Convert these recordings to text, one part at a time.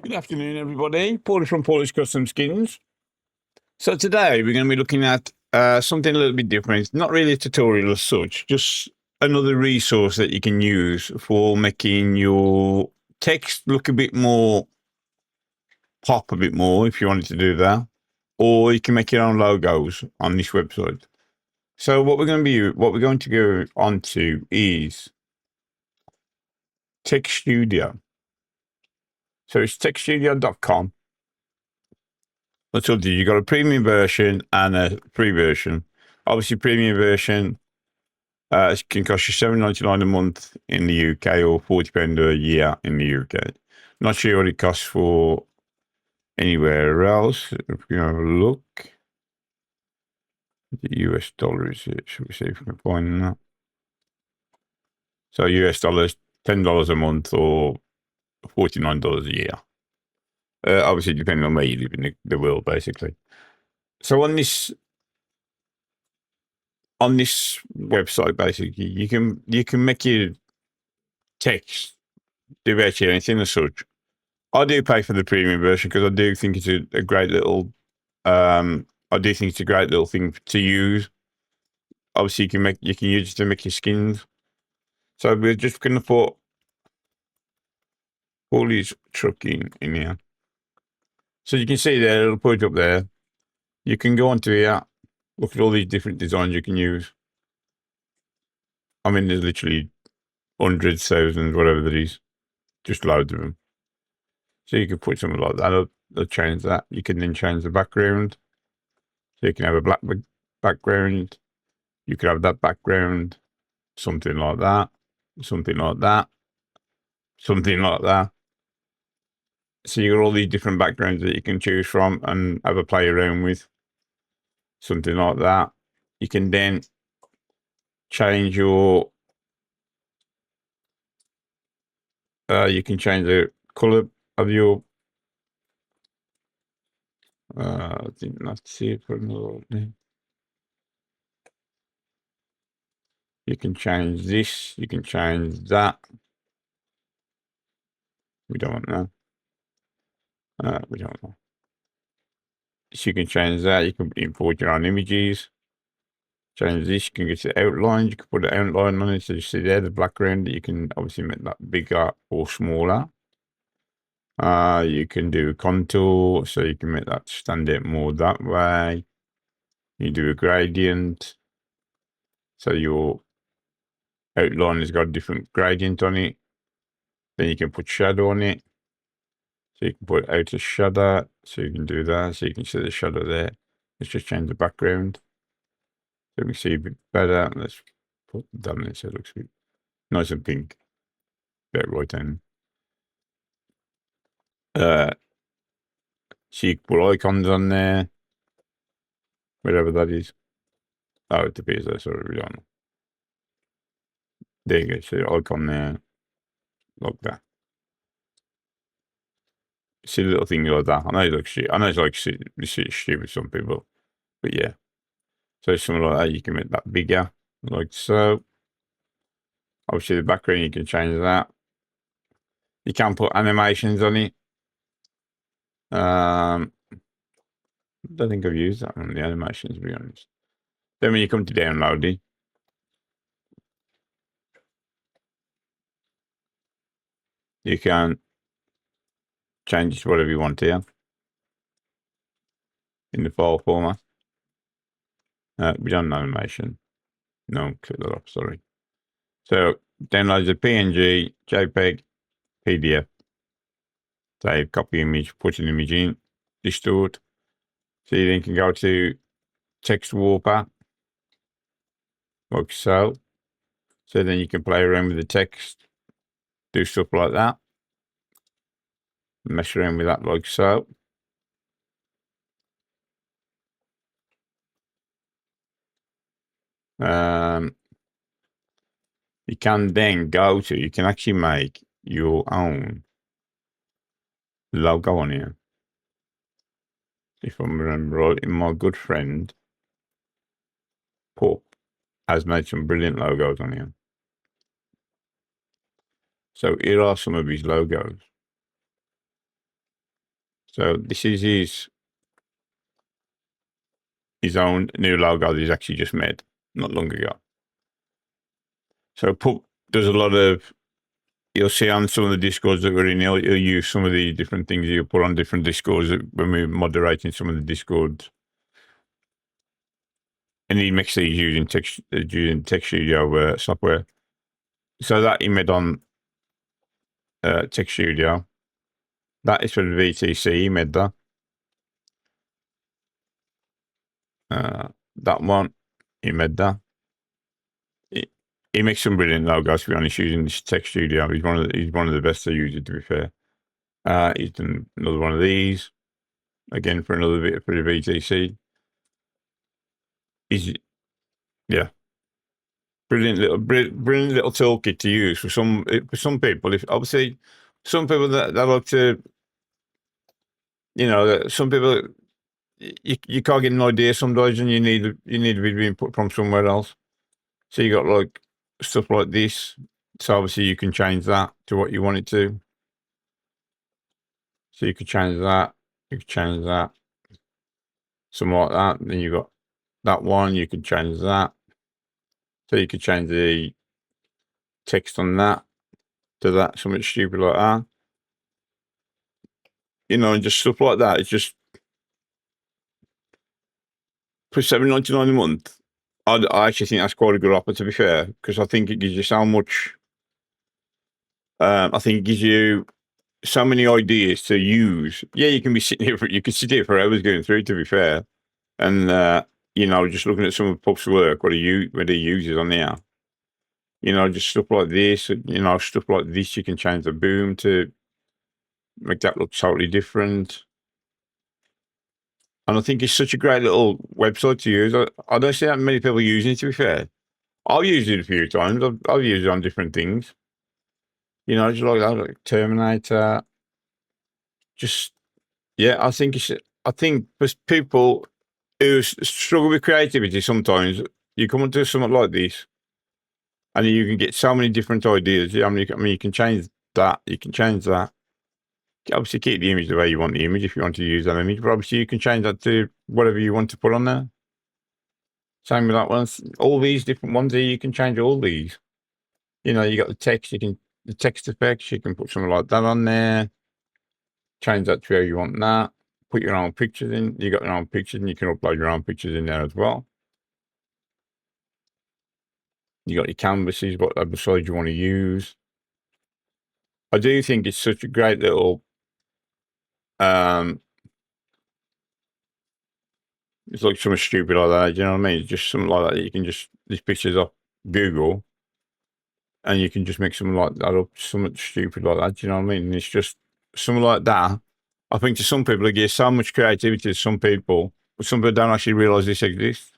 Good afternoon, everybody. Paulie from Polish Custom Skins. So today we're going to be looking at something a little bit different. It's not really a tutorial as such, just another resource that you can use for making your text look a bit more, pop a bit more if you wanted to do that, or you can make your own logos on this website. So what we're going to go on to is Text Studio. So it's textstudio.com. That's all. You got a premium version and a free version. Obviously, premium version can cost you $7.99 a month in the UK or £40 a year in the UK. Not sure what it costs for anywhere else. If you have a look, the US dollar is it? Should we see if we can find that? So US dollars, $10 a month or $49 a year. Obviously, depending on where you live in the world, basically. So on this website, basically, you can make your text do actually anything as such. I do pay for the premium version because I do think it's a great little. I do think it's a great little thing to use. Obviously, you can use it to make your skins. So we're just going to put all these trucking in here. So you can see there, it'll put it up there. You can go onto here, look at all these different designs you can use. I mean, there's literally hundreds, thousands, whatever there is, just loads of them. So you can put something like that. I'll change that. You can then change the background. So you can have a black background. You could have that background, something like that, something like that, something like that. So you got all these different backgrounds that you can choose from and have a play around with. Something like that. You can then change your. You can change the color of your. I think that's it for another one. You can change this. You can change that. We don't want that. We don't know. So you can change that. You can import your own images. Change this. You can get the outlines. You can put an outline on it. So you see there the background. You can obviously make that bigger or smaller. You can do a contour, so you can make that stand out more that way. You do a gradient, so your outline has got a different gradient on it. Then you can put shadow on it. So you can put outer shadow, so you can do that. So you can see the shadow there. Let's just change the background. So we can see a bit better. Let's put it down there so it looks nice and pink. Bit right down. So you can put icons on there. Whatever that is. Oh, it appears there, sorry, we don't know. There you go, so the icon there. Like that. See a little thing like that. I know it looks shit. I know it's like shit with some people, but yeah. So something like that, you can make that bigger, like so. Obviously, the background you can change that. You can put animations on it. I don't think I've used that one, the animations, to be honest. Then when you come to download it, you can change it to whatever you want here in the file format. We don't have animation. No, click that off, sorry. So download the PNG, JPEG, PDF. Save, copy image, put an image in, distort. So you then can go to text warper, like so. So then you can play around with the text, do stuff like that. Mess around with that like so. You can then you can actually make your own logo on here. If I remember right, my good friend Pup has made some brilliant logos on here. So here are some of his logos. So this is his own new logo that he's actually just made not long ago. So there's a lot of, you'll see on some of the Discords that we're in, he'll use some of the different things he'll put on different Discords when we're moderating some of the Discords. And he makes these using Text Studio software. So that he made on Text Studio. That is for the VTC, he made that. That one, he made that. He makes some brilliant logos, to be honest, using this Text Studio. He's one of the best to use it, to be fair. He's done another one of these, again for another bit for the VTC. Yeah, brilliant little toolkit to use for some people. If obviously some people that like to, some people you can't get an idea sometimes, and you need to be input from somewhere else. So you got like stuff like this. So obviously you can change that to what you want it to. So you could change that. You could change that. Something like that. Then you got that one. You could change that. So you could change the text on that to that, something stupid like that. And just stuff like that. It's just for $7.99 a month. I actually think that's quite a good offer, to be fair, because I think it gives you so much. I think it gives you so many ideas to use. Yeah, you can be sitting here. You could sit here for hours going through, to be fair, and just looking at some of Pup's work, what he uses on there. Just stuff like this. Stuff like this. You can change the boom to make that look totally different. And I think it's such a great little website to use. I don't see that many people using it, to be fair. I've used it a few times. I've used it on different things. Just like that, like Terminator. Just, yeah, I think for people who struggle with creativity, sometimes you come into something like this and you can get so many different ideas. I mean, you can change that. You can change that. Obviously, keep the image the way you want the image if you want to use that image, but obviously you can change that to whatever you want to put on there. Same with that one. All these different ones here, you can change all these. You got the text, the text effects, you can put something like that on there. Change that to where you want that. Put your own pictures in. You got your own pictures, and you can upload your own pictures in there as well. You got your canvases, what other side you want to use. I do think it's such a great little it's like something stupid like that, you know what I mean? It's just something like that. You can just, these pictures off Google and you can just make something like that up, something stupid like that, you know what I mean? And it's just something like that. I think to some people, it gives so much creativity to some people, but some people don't actually realize this exists.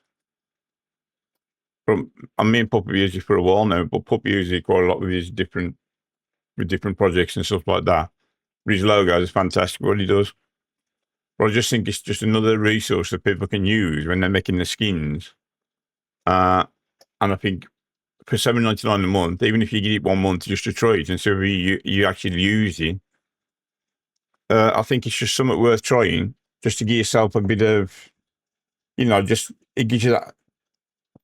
I mean, Pup used it for a while now, but Pup uses it quite a lot with different projects and stuff like that. But his logo is fantastic, what he does. But I just think it's just another resource that people can use when they're making the skins. And I think for $7.99 a month, even if you get it 1 month just to try it and see if you actually use it, I think it's just something worth trying, just to give yourself a bit of, just it gives you that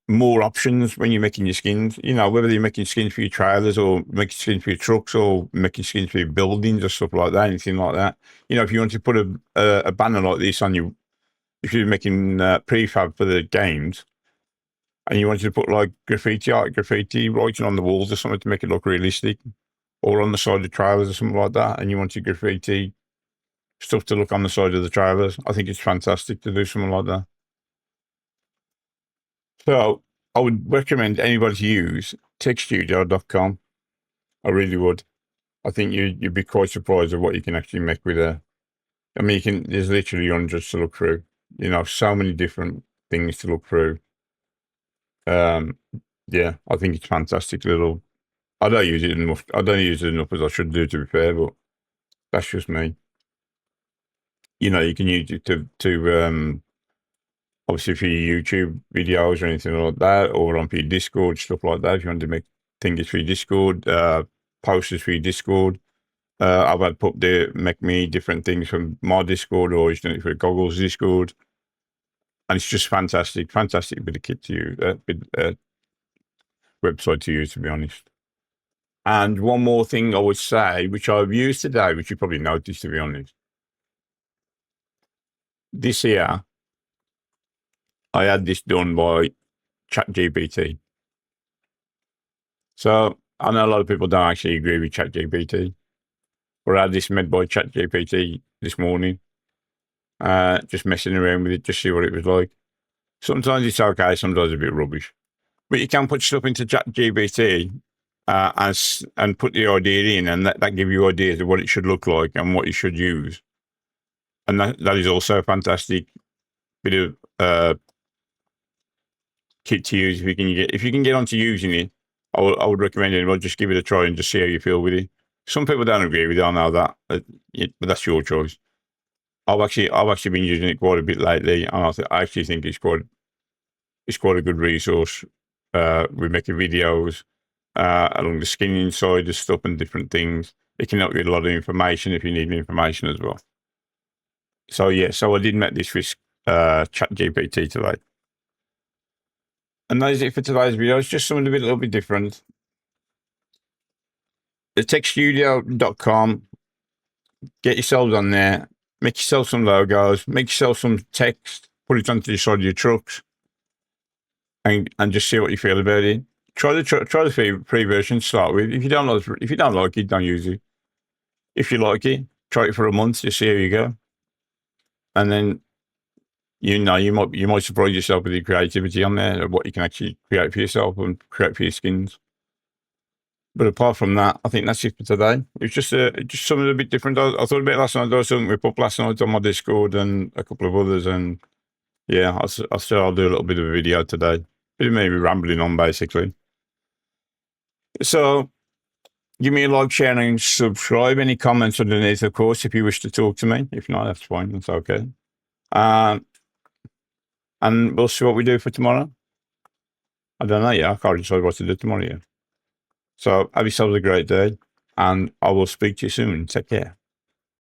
more options when you're making your skins. Whether you're making skins for your trailers or making skins for your trucks or making skins for your buildings or stuff like that, anything like that. If you want to put a banner like this on you, if you're making prefab for the games, and you wanted to put like graffiti writing on the walls or something to make it look realistic, or on the side of trailers or something like that, and you wanted graffiti stuff to look on the side of the trailers, I think it's fantastic to do something like that. So I would recommend anybody to use textstudio.com. I really would. I think you'd be quite surprised at what you can actually make with a. I mean, there's literally hundreds to look through. So many different things to look through. Yeah, I think it's fantastic little. I don't use it enough. I don't use it enough as I should do, to be fair, but that's just me. You can use it to obviously for your YouTube videos or anything like that, or on your Discord, stuff like that. If you want to make things for your Discord, posters for your Discord, I've had put make me different things from my Discord, or he's done it for Goggles Discord. And it's just fantastic bit of kit to use, website to use, to be honest. And one more thing I would say, which I've used today, which you probably noticed, to be honest. This here, I had this done by ChatGPT. So I know a lot of people don't actually agree with ChatGPT, but I had this made by ChatGPT this morning. Just messing around with it, just see what it was like. Sometimes it's okay, sometimes it's a bit rubbish. But you can put stuff into ChatGPT and put the idea in, and that give you ideas of what it should look like and what you should use. And that is also a fantastic bit of kit to use if you can get onto using it. I would recommend it. Well, just give it a try and just see how you feel with it. Some people don't agree with it, I know that, but that's your choice. I've actually been using it quite a bit lately, and I actually think it's quite a good resource. We're making videos along the skinning side of stuff and different things. It can help you with a lot of information if you need information as well. So yeah, I did make this with ChatGPT today. And that is it for today's video. It's just something a little bit different. The techstudio.com. Get yourselves on there. Make yourself some logos. Make yourself some text. Put it onto the side of your trucks. And just see what you feel about it. Try the free version to start with. If you don't like it, don't use it. If you like it, try it for a month. Just see how you go. And then you might surprise yourself with your creativity on there, of what you can actually create for yourself and create for your skins. But apart from that, I think that's it for today. It's just something a bit different. I thought about it last night. There was something we put last night on my Discord and a couple of others, and yeah, I'll do a little bit of a video today. Bit of maybe rambling on, basically. So give me a like, share, and subscribe. Any comments underneath, of course, if you wish to talk to me. If not, that's fine. That's okay. And we'll see what we do for tomorrow. I don't know yet. I can't decide what to do tomorrow yet. So have yourselves a great day, and I will speak to you soon. Take care.